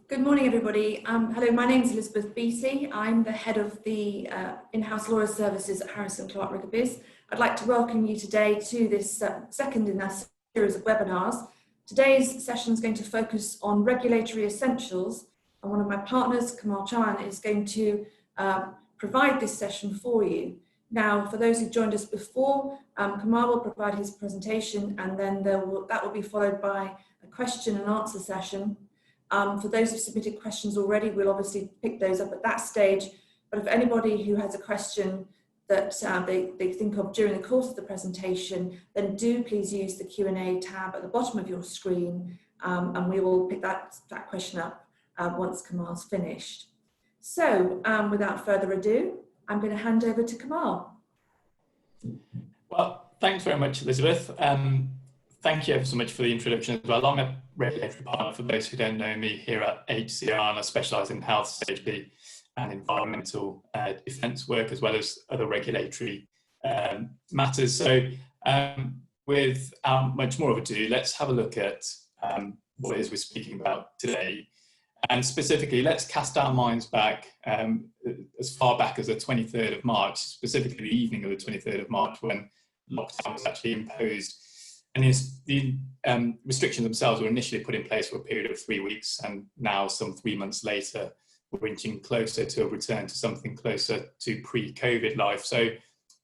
Good morning, everybody. Hello, my name is Elizabeth Beattie. I'm the head of the in-house lawyer services at Harrison Clark Riggerbiz. I'd like to welcome you today to this second in our series of webinars. Today's session is going to focus on regulatory essentials, and one of my partners, Kamal Chauhan, is going to provide this session for you. Now, for those who joined us before, Kamal will provide his presentation, and then that will be followed by a question and answer session. For those who've submitted questions already, we'll obviously pick those up at that stage. But if anybody who has a question that they think of during the course of the presentation, then do please use the Q&A tab at the bottom of your screen, and we will pick that question up once Kamal's finished. So without further ado, I'm going to hand over to Kamal. Well, thanks very much, Elizabeth. Thank you ever so much for the introduction as well. I'm a regulatory partner, for those who don't know me, here at HCR, and I specialise in health, safety and environmental defence work, as well as other regulatory matters. So without much more of ado, let's have a look at what it is we're speaking about today. And specifically, let's cast our minds back as far back as the 23rd of March, specifically the evening of the 23rd of March, when lockdown was actually imposed. And the restrictions themselves were initially put in place for a period of 3 weeks, and now, some 3 months later, we're inching closer to a return to something closer to pre-COVID life. So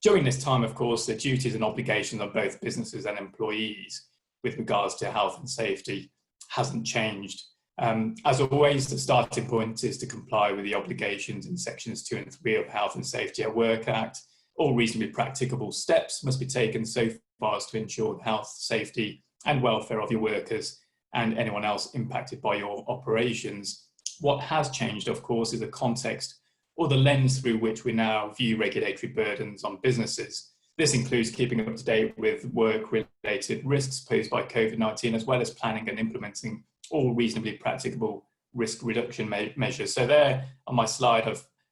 during this time, of course, the duties and obligations of both businesses and employees with regards to health and safety hasn't changed. As always, the starting point is to comply with the obligations in sections 2 and 3 of Health and Safety at Work Act. All reasonably practicable steps must be taken so far as to ensure the health, safety and welfare of your workers and anyone else impacted by your operations. What has changed, of course, is the context or the lens through which we now view regulatory burdens on businesses. This includes keeping up to date with work-related risks posed by COVID-19, as well as planning and implementing all reasonably practicable risk reduction measures. So there on my slide,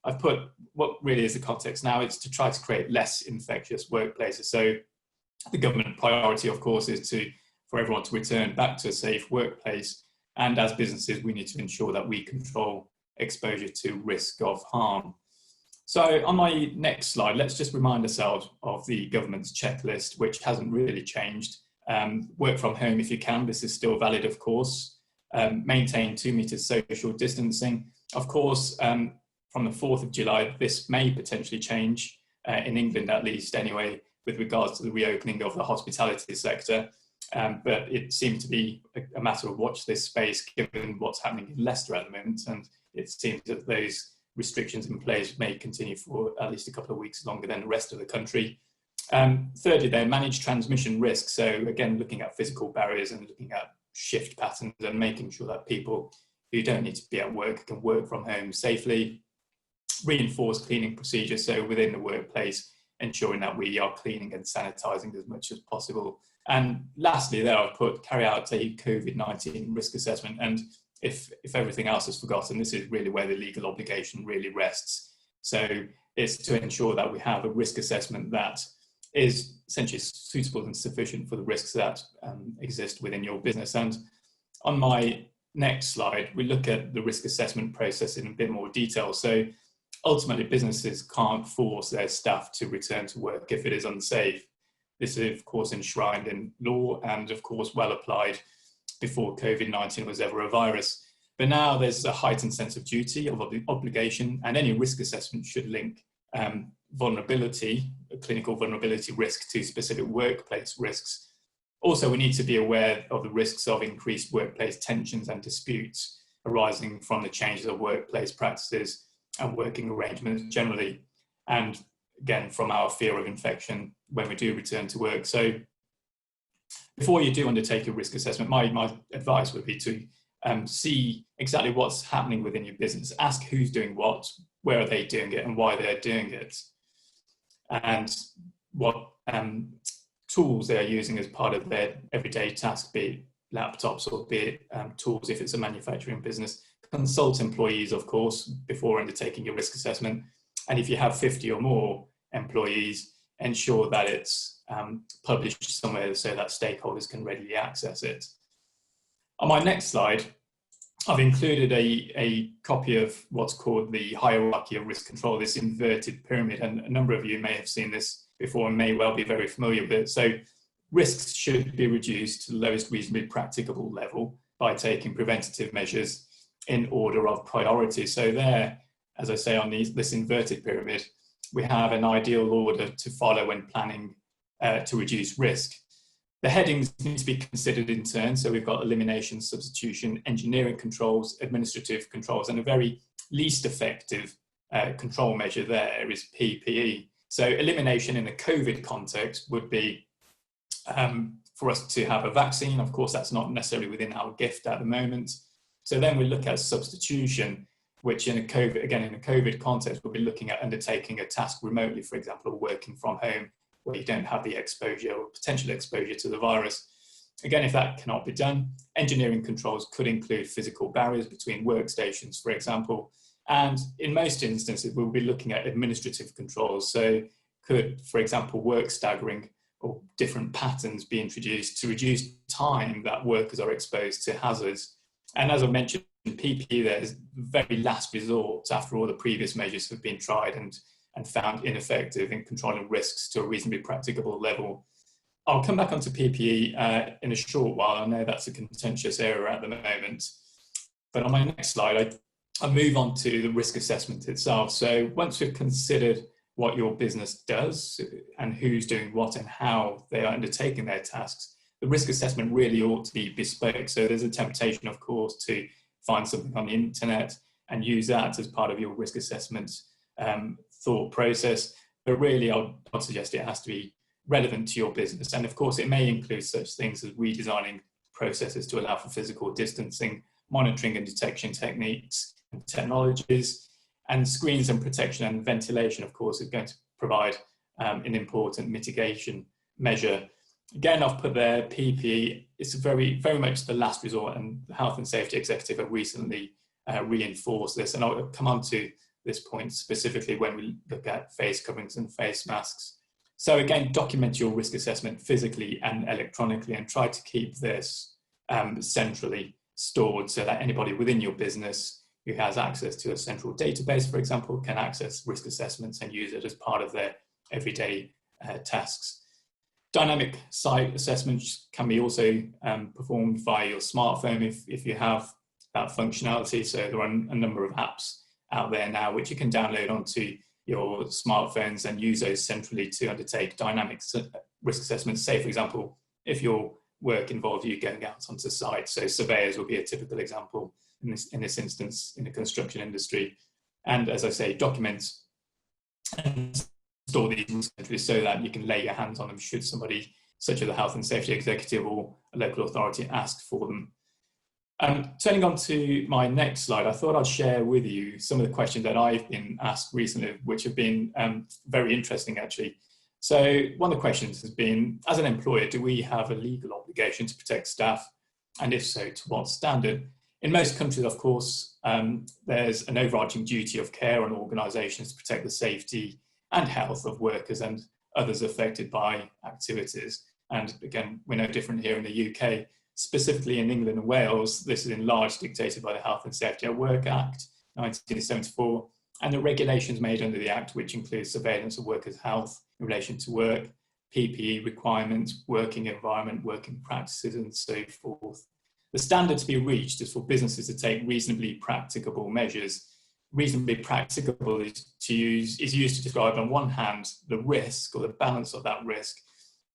I've put what really is the context now. It's to try to create less infectious workplaces. So the government priority, of course, is for everyone to return back to a safe workplace. And as businesses, we need to ensure that we control exposure to risk of harm. So on my next slide, let's just remind ourselves of the government's checklist, which hasn't really changed. Work from home if you can. This is still valid, of course. Maintain 2 meters social distancing. Of course, from the 4th of July, this may potentially change, in England at least anyway, with regards to the reopening of the hospitality sector. But it seems to be a matter of watch this space, given what's happening in Leicester at the moment. And it seems that those restrictions in place may continue for at least a couple of weeks longer than the rest of the country. Thirdly, they manage transmission risk. So again, looking at physical barriers and looking at shift patterns and making sure that people who don't need to be at work can work from home safely. Reinforce cleaning procedures, so within the workplace, ensuring that we are cleaning and sanitizing as much as possible. And lastly, there I've put carry out a COVID-19 risk assessment. And if everything else is forgotten, this is really where the legal obligation really rests. So it's to ensure that we have a risk assessment that is essentially suitable and sufficient for the risks that exist within your business. And on my next slide, we look at the risk assessment process in a bit more detail. So ultimately, businesses can't force their staff to return to work if it is unsafe. This is, of course, enshrined in law and, of course, well applied before COVID-19 was ever a virus. But now there's a heightened sense of duty, of obligation, and any risk assessment should link vulnerability, clinical vulnerability risk, to specific workplace risks. Also, we need to be aware of the risks of increased workplace tensions and disputes arising from the changes of workplace practices and working arrangements generally, and again, from our fear of infection when we do return to work. So before you do undertake a risk assessment, my advice would be to see exactly what's happening within your business. Ask who's doing what, where are they doing it, and why they're doing it, and what tools they're using as part of their everyday task, be it laptops or be it tools if it's a manufacturing business. Consult employees, of course, before undertaking your risk assessment. And if you have 50 or more employees, ensure that it's published somewhere so that stakeholders can readily access it. On my next slide, I've included a copy of what's called the hierarchy of risk control, this inverted pyramid, and a number of you may have seen this before and may well be very familiar with it. So risks should be reduced to the lowest reasonably practicable level by taking preventative measures in order of priority. So there, as I say, on this inverted pyramid, we have an ideal order to follow when planning to reduce risk. The headings need to be considered in turn. So we've got elimination, substitution, engineering controls, administrative controls, and a very least effective control measure there is PPE. So elimination in the COVID context would be for us to have a vaccine. Of course, that's not necessarily within our gift at the moment. So then we look at substitution, which in a COVID context, we'll be looking at undertaking a task remotely, for example, or working from home, where you don't have the exposure or potential exposure to the virus. Again, if that cannot be done, engineering controls could include physical barriers between workstations, for example. And in most instances, we'll be looking at administrative controls. So could, for example, work staggering or different patterns be introduced to reduce time that workers are exposed to hazards. And as I mentioned, PPE there is the very last resort after all the previous measures have been tried and found ineffective in controlling risks to a reasonably practicable level. I'll come back onto PPE in a short while. I know that's a contentious area at the moment. But on my next slide, I move on to the risk assessment itself. So once we've considered what your business does and who's doing what and how they are undertaking their tasks, the risk assessment really ought to be bespoke. So there's a temptation, of course, to find something on the internet and use that as part of your risk assessment thought process. But really, I'd suggest it has to be relevant to your business. And of course, it may include such things as redesigning processes to allow for physical distancing, monitoring and detection techniques and technologies, and screens and protection and ventilation, of course, is going to provide an important mitigation measure. Again, I've put there PPE. It's very, very much the last resort, and the Health and Safety Executive have recently reinforced this. And I'll come on to this point specifically when we look at face coverings and face masks. So again, document your risk assessment physically and electronically, and try to keep this centrally stored so that anybody within your business who has access to a central database, for example, can access risk assessments and use it as part of their everyday tasks. Dynamic site assessments can be also performed via your smartphone if you have that functionality. So there are a number of apps out there now which you can download onto your smartphones and use those centrally to undertake dynamic risk assessments. Say, for example, if your work involves you going out onto site, so surveyors will be a typical example in this instance in the construction industry. And as I say, document and store these centrally so that you can lay your hands on them should somebody, such as the Health and Safety Executive or a local authority, ask for them. Turning on to my next slide, I thought I'd share with you some of the questions that I've been asked recently, which have been very interesting actually. So one of the questions has been, as an employer, do we have a legal obligation to protect staff? And if so, to what standard? In most countries, of course, there's an overarching duty of care on organisations to protect the safety and health of workers and others affected by activities. And again, we're no different here in the UK. Specifically in England and Wales, this is in large dictated by the Health and Safety at Work Act 1974, and the regulations made under the Act, which include surveillance of workers' health in relation to work, PPE requirements, working environment, working practices, and so forth. The standard to be reached is for businesses to take reasonably practicable measures. Reasonably practicable is used to describe, on one hand, the risk or the balance of that risk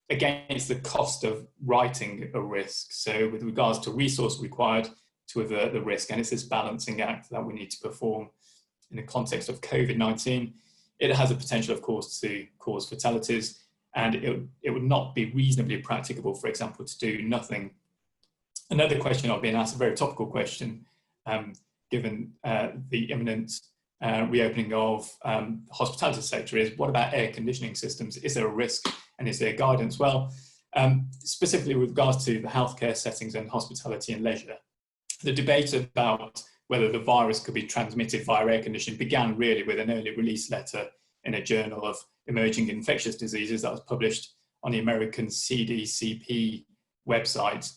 against the cost of righting a risk. So with regards to resource required to avert the risk, and it's this balancing act that we need to perform in the context of COVID-19. It has a potential, of course, to cause fatalities, and it would not be reasonably practicable, for example, to do nothing. Another question I've been asked, a very topical question, given the imminent reopening of the hospitality sector, is what about air conditioning systems? Is there a risk and is there guidance? Well, specifically with regards to the healthcare settings and hospitality and leisure, the debate about whether the virus could be transmitted via air conditioning began really with an early release letter in a journal of emerging infectious diseases that was published on the American CDCP website.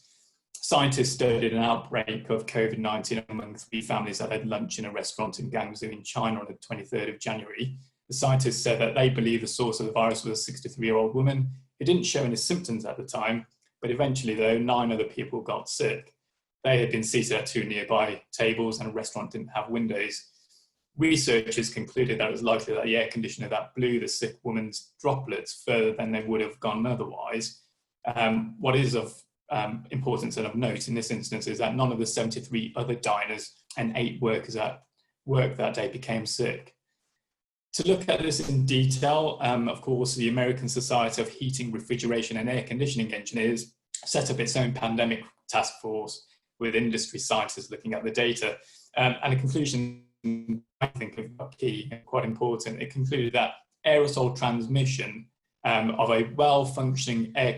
scientists studied an outbreak of COVID-19 among 3 families that had lunch in a restaurant in Guangzhou in China on the 23rd of January. The scientists said that they believe the source of the virus was a 63-year-old woman who didn't show any symptoms at the time, but eventually, though, 9 other people got sick. They had been seated at 2 nearby tables and a restaurant didn't have windows. Researchers concluded that it was likely that the air conditioner that blew the sick woman's droplets further than they would have gone otherwise. What is of importance and of note in this instance is that none of the 73 other diners and 8 workers at work that day became sick. To look at this in detail, of course, the American Society of Heating, Refrigeration and Air Conditioning Engineers set up its own pandemic task force with industry scientists looking at the data. And a conclusion I think are key and quite important. It concluded that aerosol transmission of a well-functioning air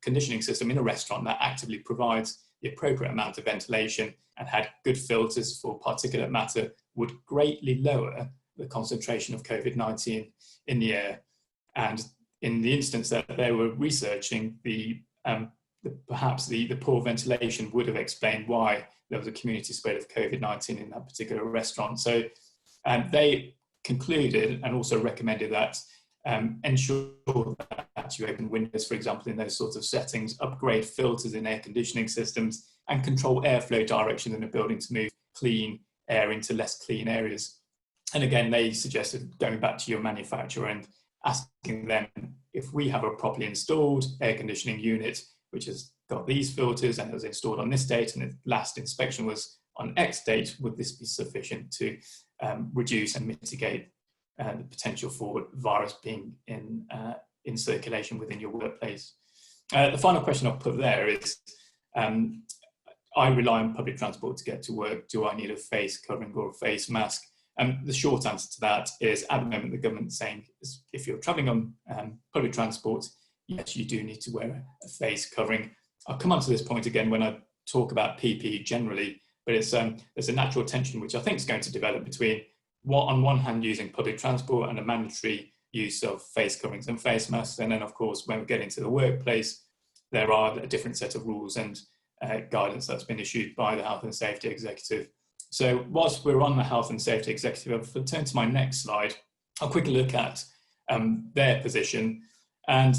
conditioning system in a restaurant that actively provides the appropriate amount of ventilation and had good filters for particulate matter would greatly lower the concentration of COVID-19 in the air. And in the instance that they were researching, perhaps the poor ventilation would have explained why there was a community spread of COVID-19 in that particular restaurant. So they concluded and also recommended that ensure that you open windows, for example, in those sorts of settings, upgrade filters in air conditioning systems, and control airflow direction in a building to move clean air into less clean areas. And again, they suggested going back to your manufacturer and asking them, if we have a properly installed air conditioning unit, which has got these filters and was installed on this date and the last inspection was on X date, would this be sufficient to reduce and mitigate the potential for virus being in circulation within your workplace? The final question I'll put there is, I rely on public transport to get to work. Do I need a face covering or a face mask? The short answer to that is, at the moment, the government is saying if you're travelling on public transport, yes, you do need to wear a face covering. I'll come on to this point again when I talk about PPE generally, but it's there's a natural tension which I think is going to develop between on one hand using public transport and a mandatory use of face coverings and face masks, and then of course when we get into the workplace, there are a different set of rules and guidance that's been issued by the Health and Safety Executive. So whilst we're on the Health and Safety Executive, if I turn to my next slide, I'll quickly look at their position. And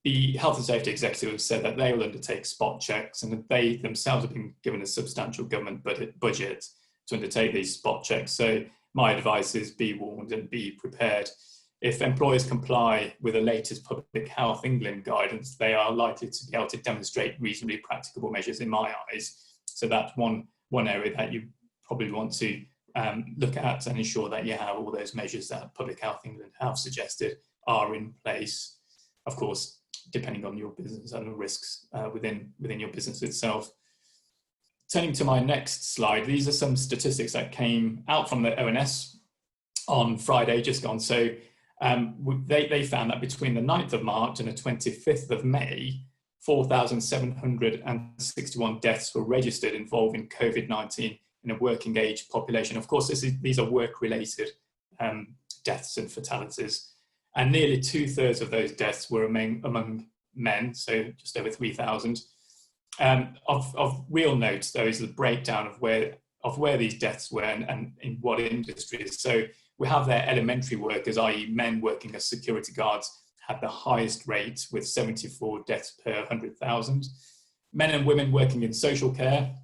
the Health and Safety Executive have said that they will undertake spot checks, and that they themselves have been given a substantial government budget to undertake these spot checks. So my advice is be warned and be prepared. If employers comply with the latest Public Health England guidance, they are likely to be able to demonstrate reasonably practicable measures in my eyes. So that's one area that you probably want to look at and ensure that you have all those measures that Public Health England have suggested are in place. Of course, depending on your business and the risks within your business itself. Turning to my next slide, these are some statistics that came out from the ONS on Friday, just gone. So they found that between the 9th of March and the 25th of May, 4,761 deaths were registered involving COVID-19 in a working age population. Of course, these are work-related deaths and fatalities. And nearly 2/3 of those deaths were among men, so just over 3,000. Of real note, though, is the breakdown of where these deaths were and in what industries. So we have their elementary workers, i.e. men working as security guards, had the highest rate with 74 deaths per 100,000. Men and women working in social care,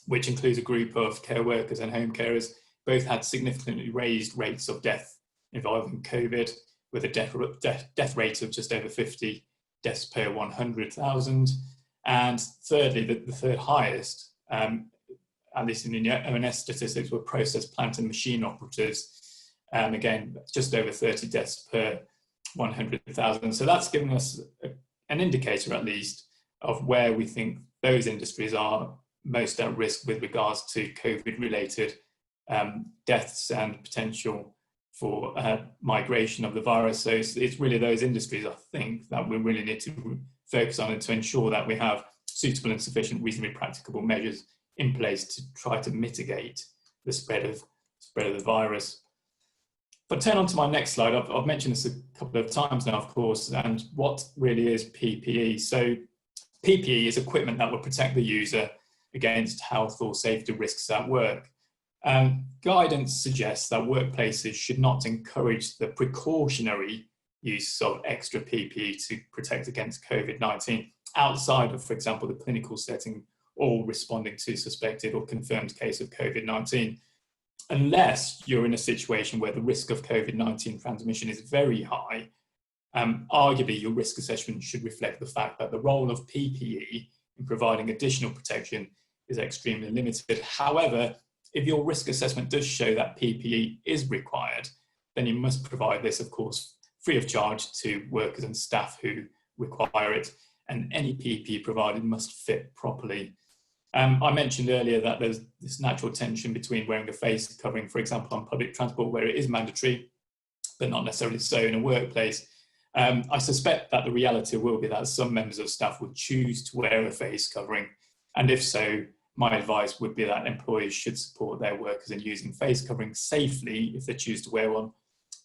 which includes a group of care workers and home carers, both had significantly raised rates of death involving COVID, with a death rate of just over 50 deaths per 100,000. And thirdly, the third highest, at least in the ONS statistics, were process plant and machine operatives. Again, just over 30 deaths per 100,000. So that's giving us an indicator, at least, of where we think those industries are most at risk with regards to COVID-related deaths and potential for migration of the virus. So it's really those industries, I think, that we really need to focus on and to ensure that we have suitable and sufficient, reasonably practicable measures in place to try to mitigate the spread of the virus. If I turn on to my next slide, I've mentioned this a couple of times now, of course, and what really is PPE. So PPE is equipment that will protect the user against health or safety risks at work. Guidance suggests that workplaces should not encourage the precautionary use of extra PPE to protect against COVID-19 outside of, for example, the clinical setting or responding to suspected or confirmed case of COVID-19, unless you're in a situation where the risk of COVID-19 transmission is very high. Arguably, your risk assessment should reflect the fact that the role of PPE in providing additional protection is extremely limited. However, if your risk assessment does show that PPE is required, then you must provide this, of course, free of charge to workers and staff who require it, and any PPE provided must fit properly. I mentioned earlier that there's this natural tension between wearing a face covering, for example, on public transport where it is mandatory, but not necessarily so in a workplace. I suspect that the reality will be that some members of staff would choose to wear a face covering, and if so, my advice would be that employees should support their workers in using face coverings safely if they choose to wear one,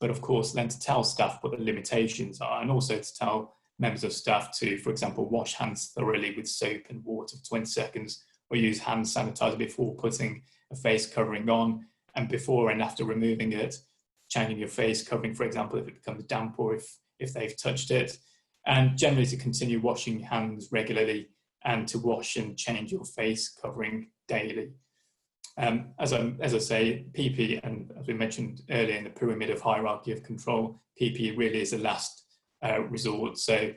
but of course then to tell staff what the limitations are, and also to tell members of staff to, for example, wash hands thoroughly with soap and water for 20 seconds, or use hand sanitizer before putting a face covering on, and before and after removing it, changing your face covering, for example, if it becomes damp or if they've touched it, and generally to continue washing hands regularly and to wash and change your face covering daily. As I say, PPE, and as we mentioned earlier in the pyramid of hierarchy of control, PPE really is a last resort. So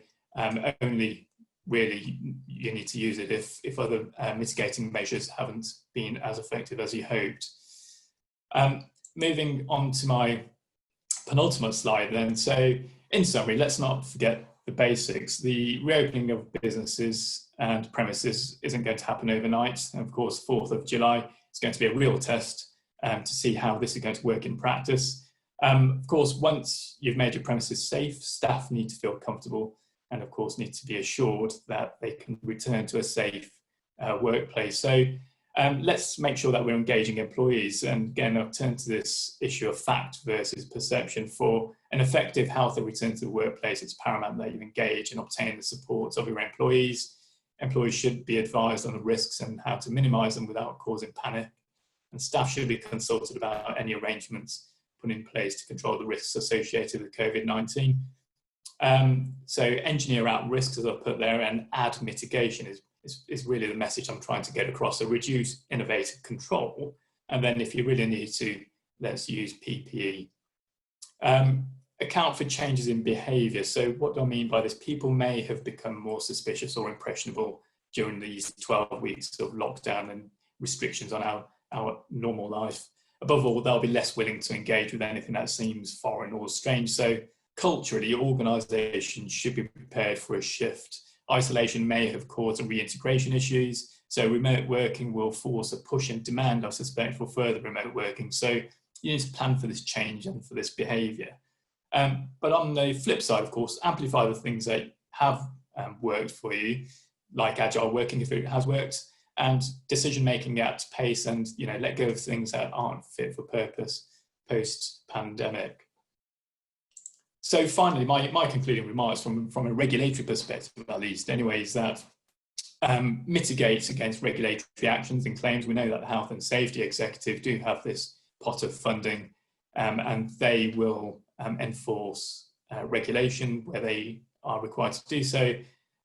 only really you need to use it if other mitigating measures haven't been as effective as you hoped. Moving on to my penultimate slide then. So in summary, let's not forget the basics. The reopening of businesses and premises isn't going to happen overnight. And of course, 4th of July is going to be a real test to see how this is going to work in practice. Of course, once you've made your premises safe, staff need to feel comfortable and of course need to be assured that they can return to a safe workplace. So let's make sure that we're engaging employees. And again, I'll turn to this issue of fact versus perception. For an effective, healthy return to the workplace, it's paramount that you engage and obtain the support of your employees. Employees should be advised on the risks and how to minimise them without causing panic. And staff should be consulted about any arrangements put in place to control the risks associated with COVID-19. So engineer out risks, as I put there, and add mitigation is really the message I'm trying to get across. So reduce innovative control, and then if you really need to, let's use PPE. Account for changes in behaviour. So what do I mean by this? People may have become more suspicious or impressionable during these 12 weeks of lockdown and restrictions on our normal life. Above all, they'll be less willing to engage with anything that seems foreign or strange. So culturally, organisations should be prepared for a shift. Isolation may have caused some reintegration issues, so remote working will force a push and demand, I suspect, for further remote working. So you need to plan for this change and for this behaviour. But on the flip side, of course, amplify the things that have worked for you, like agile working if it has worked, and decision-making at pace, and let go of things that aren't fit for purpose post-pandemic. So finally, my concluding remarks from a regulatory perspective, at least anyway, is that mitigate against regulatory actions and claims. We know that the Health and Safety Executive do have this pot of funding, and they will enforce regulation where they are required to do so,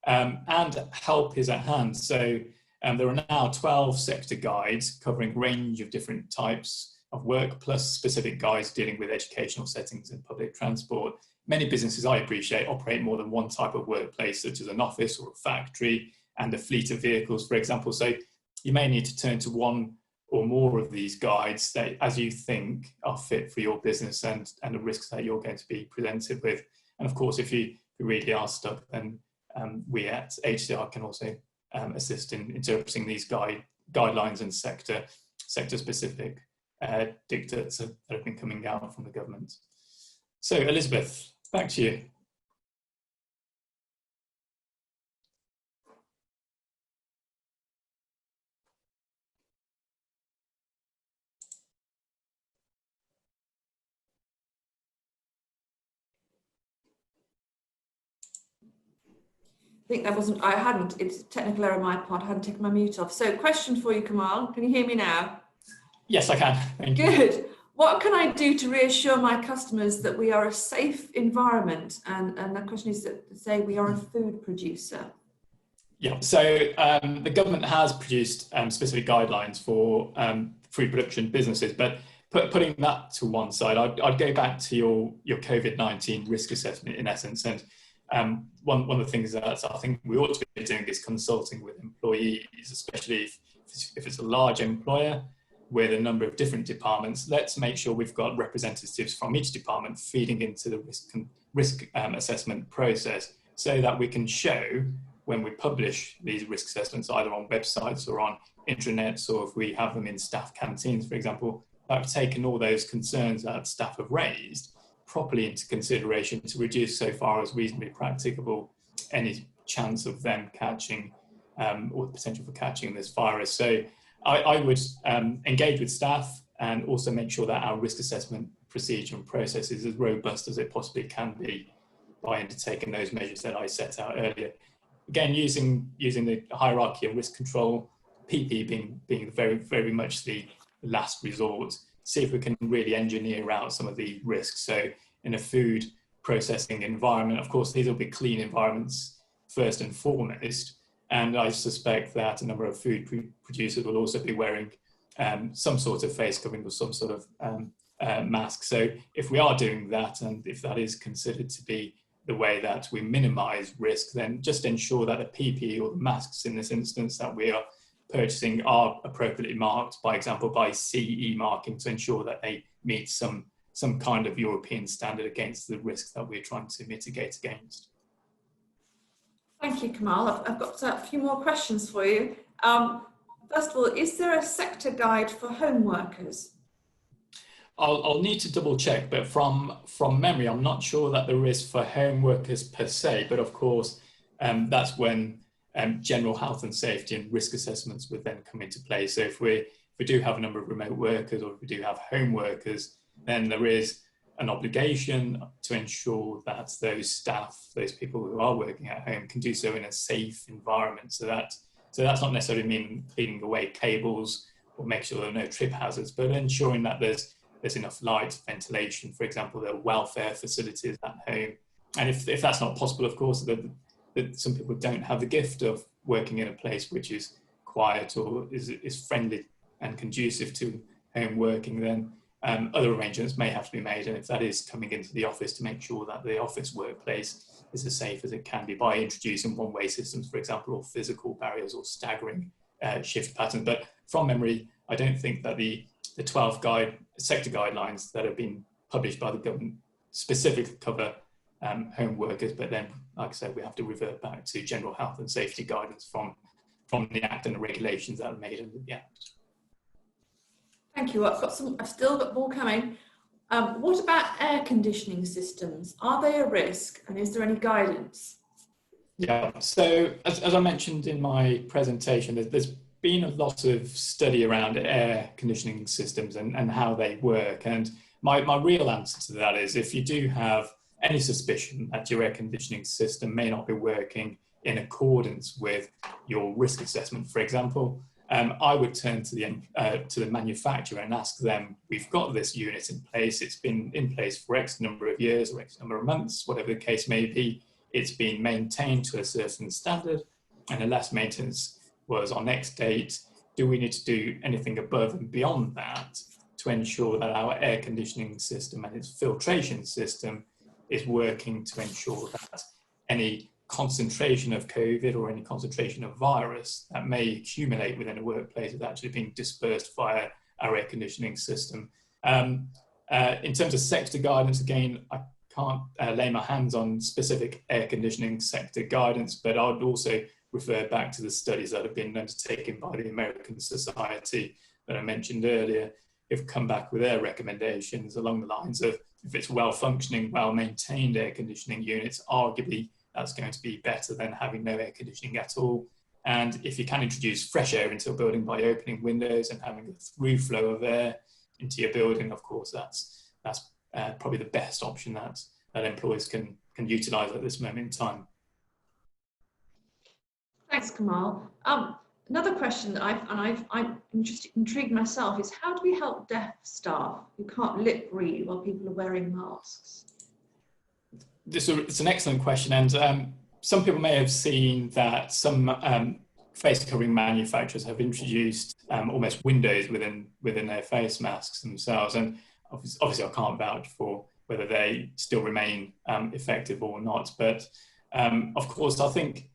and help is at hand. So there are now 12 sector guides covering a range of different types of work, plus specific guides dealing with educational settings and public transport. Many businesses, I appreciate, operate more than one type of workplace, such as an office or a factory and a fleet of vehicles, for example. So you may need to turn to one or more of these guides that, as you think, are fit for your business and the risks that you're going to be presented with. And of course, if you really are stuck, then we at HCR can also assist in interpreting these guidelines and sector-specific dictates that have been coming out from the government. So, Elizabeth, back to you. think that wasn't, I hadn't, it's a technical error on my part, I hadn't taken my mute off. So question for you, Kamal, can you hear me now? Yes, I can. Thank you. Good. What can I do to reassure my customers that we are a safe environment? And the question is to say we are a food producer. Yeah, so the government has produced specific guidelines for food production businesses, but putting that to one side, I'd go back to your COVID-19 risk assessment in essence. And one of the things that I think we ought to be doing is consulting with employees, especially if it's a large employer with a number of different departments. Let's make sure we've got representatives from each department feeding into the risk assessment process, so that we can show when we publish these risk assessments either on websites or on intranets, or if we have them in staff canteens, for example, that we've taken all those concerns that staff have raised properly into consideration to reduce, so far as reasonably practicable, any chance of them catching or the potential for catching this virus. So I would engage with staff and also make sure that our risk assessment procedure and process is as robust as it possibly can be by undertaking those measures that I set out earlier. Again, using the hierarchy of risk control, PP being very, very much the last resort. See if we can really engineer out some of the risks. So in a food processing environment, of course, these will be clean environments first and foremost. And I suspect that a number of food producers will also be wearing some sort of face covering or some sort of mask. So if we are doing that, and if that is considered to be the way that we minimize risk, then just ensure that the PPE or the masks in this instance that we are purchasing are appropriately marked, by example, by CE marking, to ensure that they meet some kind of European standard against the risk that we're trying to mitigate against. Thank you, Kamal. I've got a few more questions for you. First of all, is there a sector guide for home workers? I'll need to double check, but from memory, I'm not sure that there is for home workers per se, but of course, that's when general health and safety and risk assessments would then come into play. So if we do have a number of remote workers, or if we do have home workers, then there is an obligation to ensure that those staff, those people who are working at home, can do so in a safe environment. So that's not necessarily mean cleaning away cables or make sure there are no trip hazards, but ensuring that there's enough light, ventilation, for example, there are welfare facilities at home. And if that's not possible, of course, that some people don't have the gift of working in a place which is quiet or is friendly and conducive to home working, then other arrangements may have to be made. And if that is coming into the office, to make sure that the office workplace is as safe as it can be by introducing one-way systems, for example, or physical barriers or staggering shift patterns. But from memory, I don't think that the 12 sector guidelines that have been published by the government specifically cover home workers, but then, like I said, we have to revert back to general health and safety guidance from the Act and the regulations that are made under the Act. Thank you. I've still got more coming. What about air conditioning systems? Are they a risk, and is there any guidance? Yeah, so as I mentioned in my presentation, there's been a lot of study around air conditioning systems and how they work. And my real answer to that is, if you do have any suspicion that your air conditioning system may not be working in accordance with your risk assessment, for example, I would turn to the manufacturer and ask them, we've got this unit in place, it's been in place for X number of years or X number of months, whatever the case may be, it's been maintained to a certain standard, and unless maintenance was on X date, do we need to do anything above and beyond that to ensure that our air conditioning system and its filtration system is working to ensure that any concentration of COVID or any concentration of virus that may accumulate within a workplace is actually being dispersed via our air conditioning system. In terms of sector guidance, again, I can't lay my hands on specific air conditioning sector guidance, but I would also refer back to the studies that have been undertaken by the American Society that I mentioned earlier. Have come back with their recommendations along the lines of, if it's well-functioning, well-maintained air conditioning units, arguably that's going to be better than having no air conditioning at all. And if you can introduce fresh air into a building by opening windows and having a through flow of air into your building, of course, that's probably the best option that employers can utilise at this moment in time. Thanks, Kamal. Another question that I'm intrigued myself is, how do we help deaf staff who can't lip read while people are wearing masks? It's an excellent question, and some people may have seen that some face covering manufacturers have introduced almost windows within their face masks themselves, and obviously I can't vouch for whether they still remain effective or not, but of course I think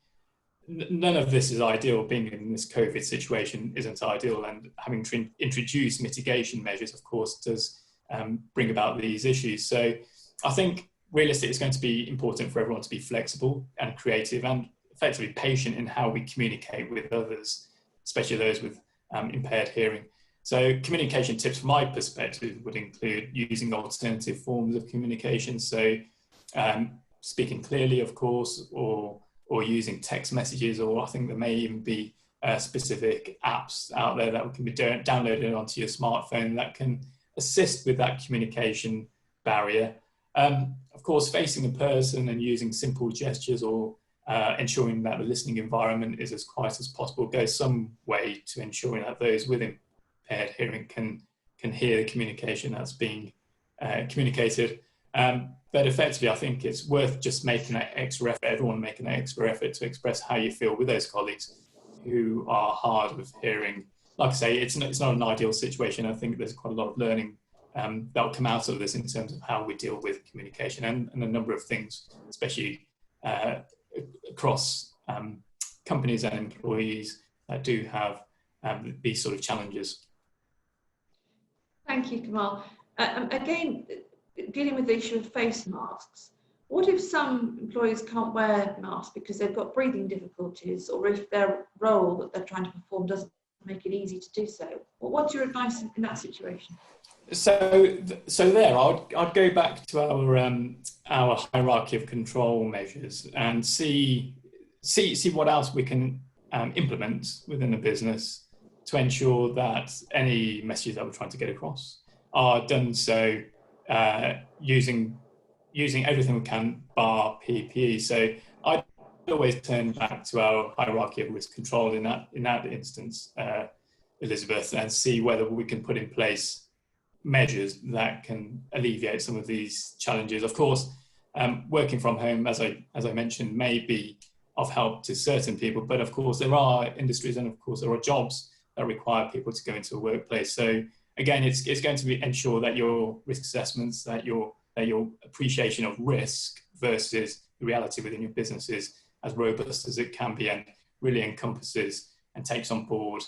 none of this is ideal. Being in this COVID situation isn't ideal, and having to introduce mitigation measures, of course, does bring about these issues. So I think realistically it's going to be important for everyone to be flexible and creative and effectively patient in how we communicate with others, especially those with impaired hearing. So communication tips from my perspective would include using alternative forms of communication. So speaking clearly, of course, or using text messages, or I think there may even be specific apps out there that can be downloaded onto your smartphone that can assist with that communication barrier. Of course, facing a person and using simple gestures or ensuring that the listening environment is as quiet as possible goes some way to ensuring that those with impaired hearing can hear the communication that's being communicated. But effectively, I think it's worth just making that extra effort, everyone making that extra effort to express how you feel with those colleagues who are hard with hearing. Like I say, it's not an ideal situation. I think there's quite a lot of learning that will come out of this in terms of how we deal with communication and a number of things, especially across companies and employees that do have these sort of challenges. Thank you, Kamal. Again, dealing with the issue of face masks, what if some employees can't wear masks because they've got breathing difficulties, or if their role that they're trying to perform doesn't make it easy to do so? What's your advice in that situation? So there, I'd go back to our hierarchy of control measures and see what else we can implement within the business to ensure that any messages that we're trying to get across are done so using everything we can bar PPE. So I'd always turn back to our hierarchy of risk control in that instance, Elizabeth, and see whether we can put in place measures that can alleviate some of these challenges. Of course, working from home, as I mentioned, may be of help to certain people, but of course there are industries and of course there are jobs that require people to go into a workplace. So again, it's going to be ensure that your risk assessments, that your appreciation of risk versus the reality within your business is as robust as it can be, and really encompasses and takes on board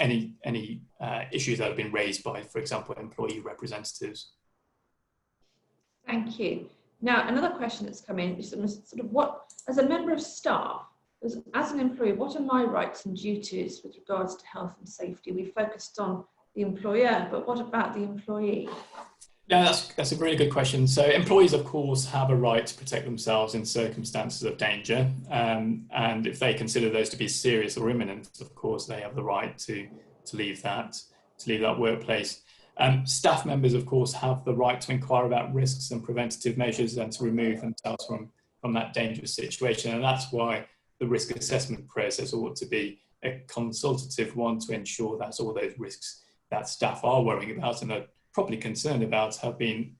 any issues that have been raised by, for example, employee representatives. Thank you. Now, another question that's come in is sort of what, as a member of staff, as an employee, what are my rights and duties with regards to health and safety? We focused on the employer, but what about the employee? Yeah, that's a really good question. So employees, of course, have a right to protect themselves in circumstances of danger. And if they consider those to be serious or imminent, of course, they have the right to leave that workplace. Staff members, of course, have the right to inquire about risks and preventative measures and to remove themselves from that dangerous situation. And that's why the risk assessment process ought to be a consultative one to ensure that all those risks that staff are worrying about and are properly concerned about have been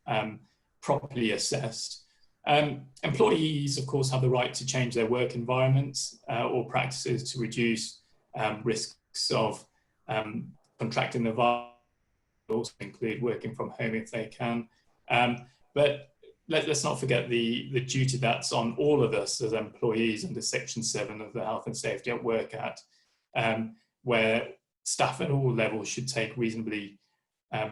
properly assessed. Employees, of course, have the right to change their work environments or practices to reduce risks of contracting the virus, also include working from home if they can. But let's not forget the duty that's on all of us as employees under Section 7 of the Health and Safety at Work Act, where staff at all levels should take reasonably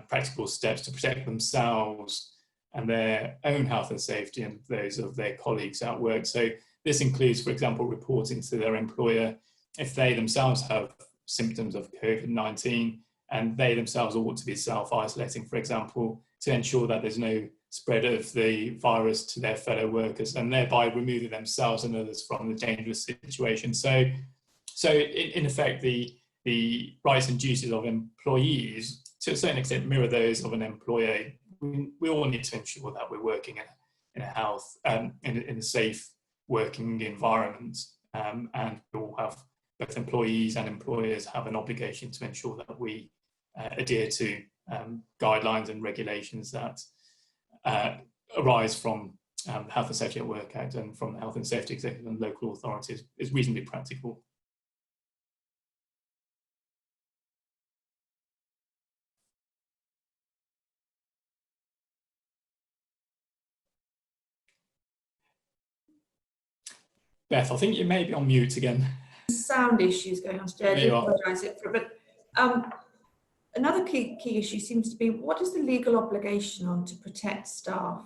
practical steps to protect themselves and their own health and safety and those of their colleagues at work. So this includes, for example, reporting to their employer if they themselves have symptoms of COVID-19 and they themselves ought to be self-isolating, for example, to ensure that there's no spread of the virus to their fellow workers and thereby removing themselves and others from the dangerous situation. So in effect, the rights and duties of employees to a certain extent mirror those of an employer. We all need to ensure that we're working in a health in a safe working environment and we all have, both employees and employers have an obligation to ensure that we adhere to guidelines and regulations that arise from the Health and Safety at Work Act and from the Health and Safety Executive and local authorities is reasonably practical. Beth, I think you may be on mute again. Sound issues going on today. I do apologise for it, but another key issue seems to be, what is the legal obligation on to protect staff?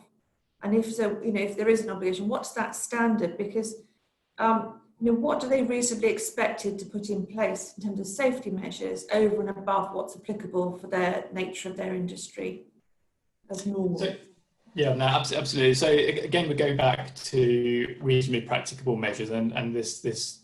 And if so, if there is an obligation, what's that standard? Because what do they reasonably expected to put in place in terms of safety measures over and above what's applicable for their nature of their industry as normal? Yeah, no, absolutely. So again, we go back to reasonably practicable measures and this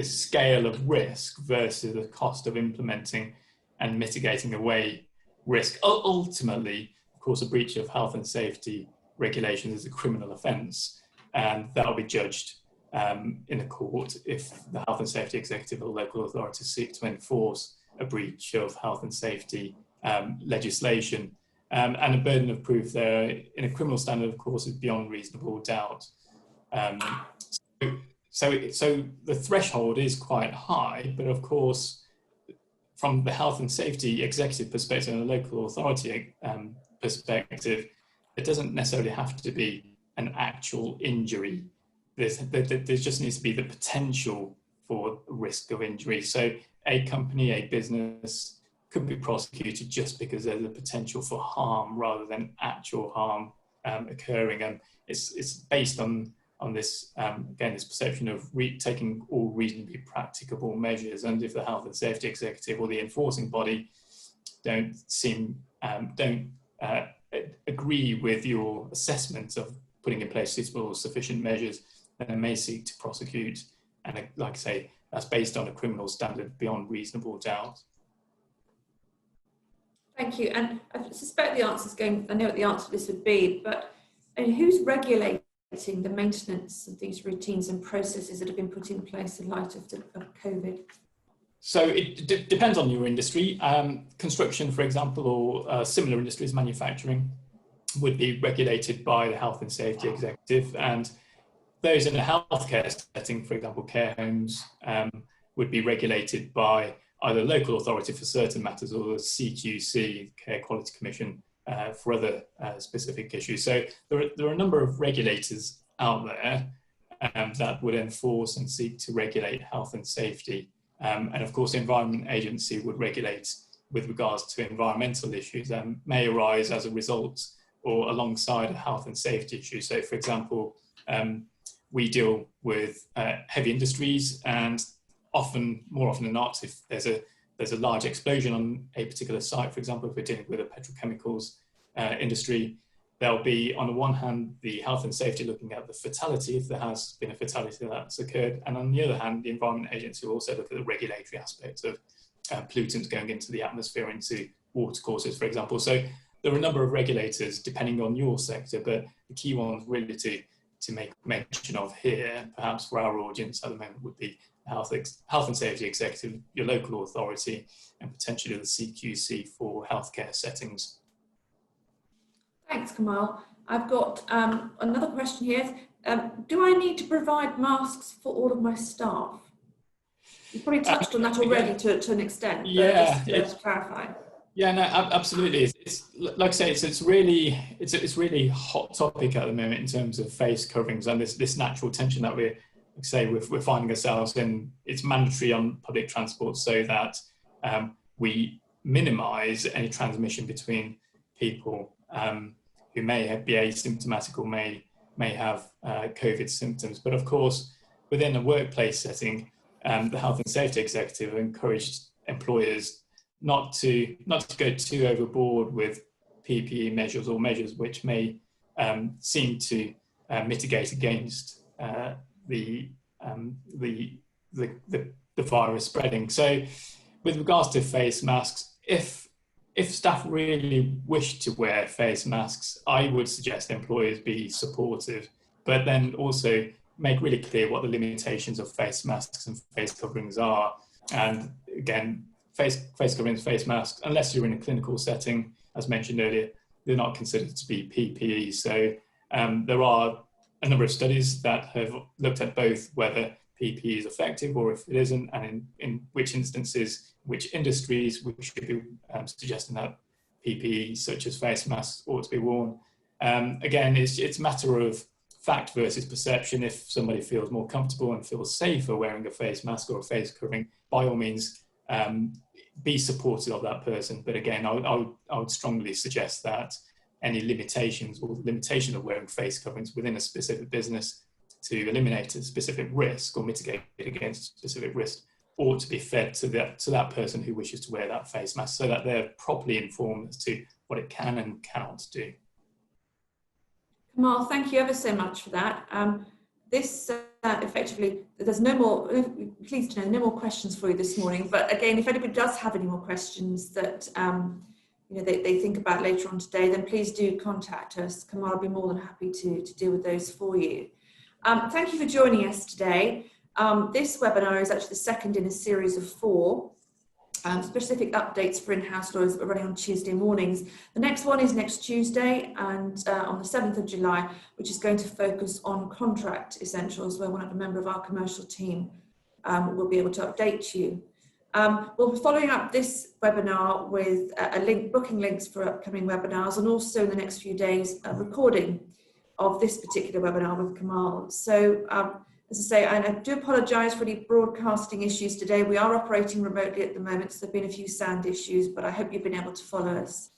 scale of risk versus the cost of implementing and mitigating away risk. Ultimately, of course, a breach of health and safety regulations is a criminal offence, and that will be judged in a court if the health and safety executive or local authorities seek to enforce a breach of health and safety legislation. And the burden of proof there in a criminal standard, of course, is beyond reasonable doubt. So the threshold is quite high, but of course, from the health and safety executive perspective and the local authority perspective, it doesn't necessarily have to be an actual injury. There just needs to be the potential for risk of injury. So a company, a business could be prosecuted just because there's a potential for harm rather than actual harm occurring. And it's based on this, again, this perception of taking all reasonably practicable measures. And if the health and safety executive or the enforcing body don't agree with your assessment of putting in place suitable or sufficient measures, then they may seek to prosecute. And like I say, that's based on a criminal standard beyond reasonable doubt. Thank you. And I suspect the answer is I know what the answer to this would be, but who's regulating the maintenance of these routines and processes that have been put in place in light of COVID? So it depends on your industry. Construction, for example, or similar industries, manufacturing, would be regulated by the health and safety executive, and those in a healthcare setting, for example, care homes, would be regulated by either local authority for certain matters or the CQC, Care Quality Commission, for other specific issues. So there are a number of regulators out there that would enforce and seek to regulate health and safety. And of course, the Environment Agency would regulate with regards to environmental issues that may arise as a result or alongside a health and safety issue. So for example, we deal with heavy industries, and more often than not, if there's a large explosion on a particular site, for example, if we're dealing with a petrochemicals industry, there'll be, on the one hand, the health and safety looking at the fatality, if there has been a fatality that's occurred, and on the other hand, the Environment Agency will also look at the regulatory aspects of pollutants going into the atmosphere, into watercourses, for example. So there are a number of regulators depending on your sector, but the key ones really to make mention of here, perhaps for our audience at the moment, would be health and safety executive, your local authority, and potentially the CQC for healthcare settings. Thanks, Kamal. I've got another question here. Do I need to provide masks for all of my staff? You've probably touched on that already to an extent, but just to clarify. Yeah, no, absolutely. It's like I say, it's really hot topic at the moment in terms of face coverings and this natural tension that we're finding ourselves in. It's mandatory on public transport so that we minimise any transmission between people who may be asymptomatic or may have COVID symptoms. But of course, within a workplace setting, the health and safety executive encouraged employers not to go too overboard with PPE measures or measures which may seem to mitigate against the virus spreading. So with regards to face masks, if staff really wish to wear face masks, I would suggest employers be supportive, but then also make really clear what the limitations of face masks and face coverings are. And again, face coverings, face masks, unless you're in a clinical setting, as mentioned earlier, they're not considered to be PPE. So there are a number of studies that have looked at both whether PPE is effective or if it isn't, and in which instances, which industries we should be suggesting that PPE such as face masks ought to be worn. Again, it's a matter of fact versus perception. If somebody feels more comfortable and feels safer wearing a face mask or a face covering, by all means, be supportive of that person. But again, I would strongly suggest that any limitations or limitation of wearing face coverings within a specific business to eliminate a specific risk or mitigate against a specific risk ought to be fed to that person who wishes to wear that face mask, so that they're properly informed as to what it can and cannot do. Kamal, thank you ever so much for that. Effectively, there's no more, pleased to know, no more questions for you this morning. But again, if anybody does have any more questions that they think about later on today, then please do contact us. Kamal will be more than happy to deal with those for you. Thank you for joining us today. This webinar is actually the second in a series of 4 specific updates for in-house lawyers that we're running on Tuesday mornings. The next one is next Tuesday, and on the 7th of July, which is going to focus on contract essentials, where one of a member of our commercial team will be able to update you. We'll be following up this webinar with booking links for upcoming webinars, and also in the next few days, a recording of this particular webinar with Kamal. So, as I say, and I do apologise for any broadcasting issues today. We are operating remotely at the moment, so there have been a few sound issues, but I hope you've been able to follow us.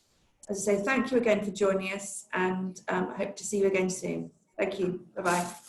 As I say, thank you again for joining us, and I hope to see you again soon. Thank you. Bye-bye.